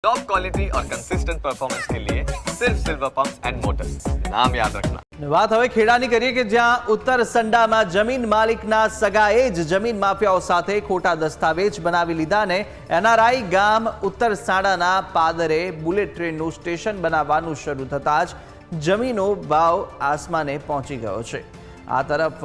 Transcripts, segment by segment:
Top quality और consistent performance के लिए सिर्फ सिल्वर पंप्स एंड मोटर्स, नाम याद रखना। વાત હવે ખેડાની કરીએ કે જ્યાં ઉત્તર સંડામાં જમીન માલિકના સગાએ જ જમીન માફિયાઓ સાથે ખોટા દસ્તાવેજ બનાવી લીધા ને એનઆરઆઈ ગામ ઉત્તર સાડાના પાદરે બુલેટ ટ્રેનનું સ્ટેશન બનાવવાનું શરૂ થતાં જ જમીનો ભાવ આસમાને પહોંચી ગયો છે। આ તરફ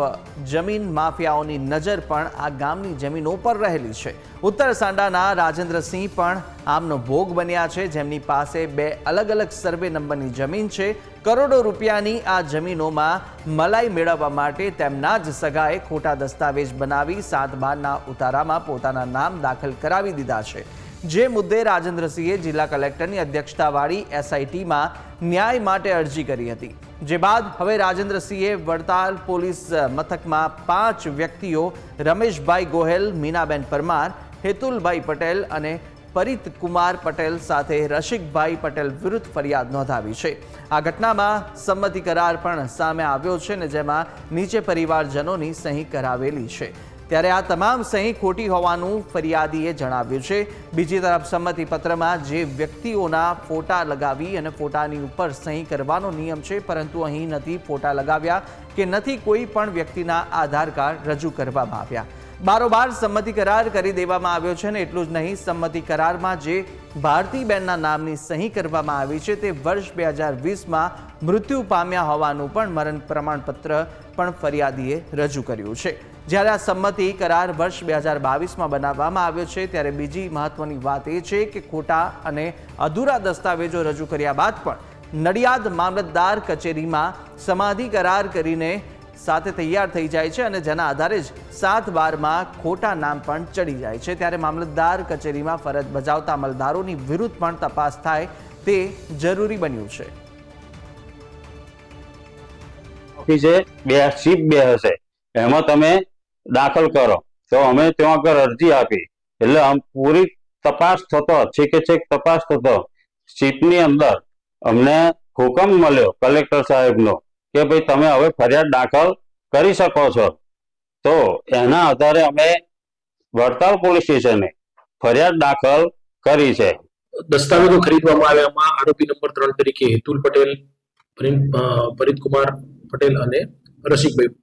જમીન માફિયાઓની નજર પણ આ ગામની જમીનો પર રહેલી છે। ઉત્તર સાંડાના રાજેન્દ્રસિંહ પણ આમનો ભોગ બન્યા છે, જેમની પાસે બે અલગ અલગ સર્વે નંબરની જમીન છે। કરોડો રૂપિયાની આ જમીનોમાં મલાઈ મેળવવા માટે તેમના જ સગાએ ખોટા દસ્તાવેજ બનાવી 7/12ના ઉતારામાં પોતાના નામ દાખલ કરાવી દીધા છે। જે મુદ્દે રાજેન્દ્રસિંહે જિલ્લા કલેક્ટરની અધ્યક્ષતાવાળી એસઆઈટીમાં ન્યાય માટે અરજી કરી હતી। જે બાદ હવે રાજેન્દ્રસિંહે વડતાલ પોલીસ મથકમાં 5 વ્યક્તિઓ રમેશભાઈ ગોહેલ, મીનાબેન પરમાર, હેતુલભાઈ પટેલ અને પરિત કુમાર પટેલ સાથે રસિકભાઈ પટેલ વિરુદ્ધ ફરિયાદ નોંધાવી છે। આ ઘટનામાં સંમતિ કરાર પણ સામે આવ્યો છે ને જેમાં નીચે પરિવારજનોની સહી કરાવેલી છે। ત્યારે આ તમામ સહી ખોટી હોવાનું ફરિયાદીએ જણાવ્યું છે। બીજી તરફ સંમતિ પત્રમાં જે વ્યક્તિઓના ફોટા લગાવી અને ફોટાની ઉપર સહી કરવાનો નિયમ છે, પરંતુ અહીં નથી ફોટા લગાવ્યા કે નથી કોઈ પણ વ્યક્તિના આધાર કાર્ડ રજૂ કરવામાં આવ્યા। બારોબાર સંમતિ કરાર કરી દેવામાં આવ્યો છે ને એટલું જ નહીં, સંમતિ કરારમાં જે ભારતીબેનના નામની સહી કરવામાં આવી છે તે વર્ષ 2020માં મૃત્યુ પામ્યા હોવાનું પણ મરણ પ્રમાણપત્ર પણ ફરિયાદીએ રજૂ કર્યું છે। જ્યારે આ સંમતિ કરાર વર્ષ 2022માં બનાવવામાં આવ્યો છે, ત્યારે બીજી મહત્વની વાત એ છે કે ખોટા અને અધૂરા દસ્તાવેજો રજૂ કર્યા બાદ પણ નડિયાદ મામલતદાર કચેરીમાં સમાધિ કરાર કરીને સાથે તૈયાર થઈ જાય છે અને જેના આધારે જ 7/12માં ખોટા નામ પણ ચડી જાય છે। ત્યારે મામલતદાર કચેરીમાં ફરજ બજાવતા અમલદારોની વિરુદ્ધ પણ તપાસ થાય તે જરૂરી બન્યું છે। ઓફિસે બે સીપ બે હશે, એમાં તમે દાખલ કરો તો અમે ત્યાં આગળ અરજી આપી એટલે પૂરી તપાસ થતો છેક તપાસ થતો સીટની અંદર અમને હુકમ મળ્યો કલેક્ટર સાહેબનો કે ભાઈ તમે હવે ફરિયાદ દાખલ કરી શકો છો। તો એના આધારે અમે વડતાલ પોલીસ સ્ટેશને ફરિયાદ દાખલ કરી છે। દસ્તાવેજો ખરીદવામાં આવ્યામાં આરોપી નંબર 3 તરીકે હેતુલ પટેલ, પરિત કુમાર પટેલ અને રસિકભાઈ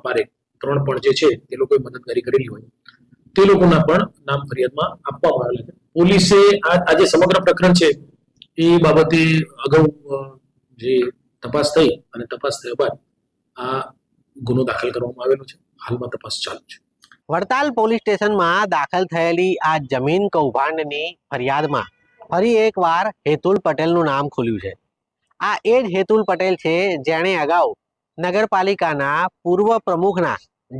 પારેખ 3 પણ જે છે તે લોકોએ મદદગારી કરેલી હોય તે લોકોના પણ નામ ફરિયાદમાં આપવામાં આવેલા છે। પોલીસે આ જે સમગ્ર પ્રકરણ છે એ બાબતે અગાઉ જે તપાસ થઈ અને તપાસ થયા બાદ આ ગુનો દાખલ કરવામાં આવેલો છે। હાલમાં તપાસ ચાલુ છે। વડતાલ પોલીસ સ્ટેશનમાં દાખલ થયેલી આ જમીન કૌભાંડની ફરિયાદમાં ફરી એકવાર હેતુલ પટેલનું નામ ખુલ્યું છે। આ એ જ હેતુલ પટેલ છે જેણે અગાઉ નગરપાલિકાના પૂર્વ પ્રમુખના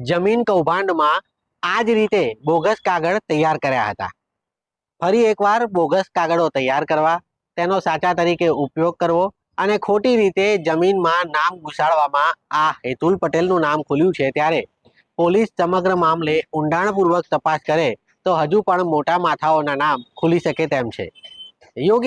જમીન કૌભાંડમાં આ જ રીતે બોગસ કાગળ તૈયાર કર્યા હતા। ફરી એકવાર બોગસ કાગળો તૈયાર કરવા, તેનો સાચા તરીકે ઉપયોગ કરવો અને ખોટી રીતે જમીનમાં નામ ઘુસાડવામાં આ હેતુલ પટેલનું નામ ખુલ્યું છે। ત્યારે પોલીસ સમગ્ર મામલે ઊંડાણપૂર્વક તપાસ કરે તો હજુ પણ મોટા માથાઓના નામ ખુલી શકે તેમ છે। યોગી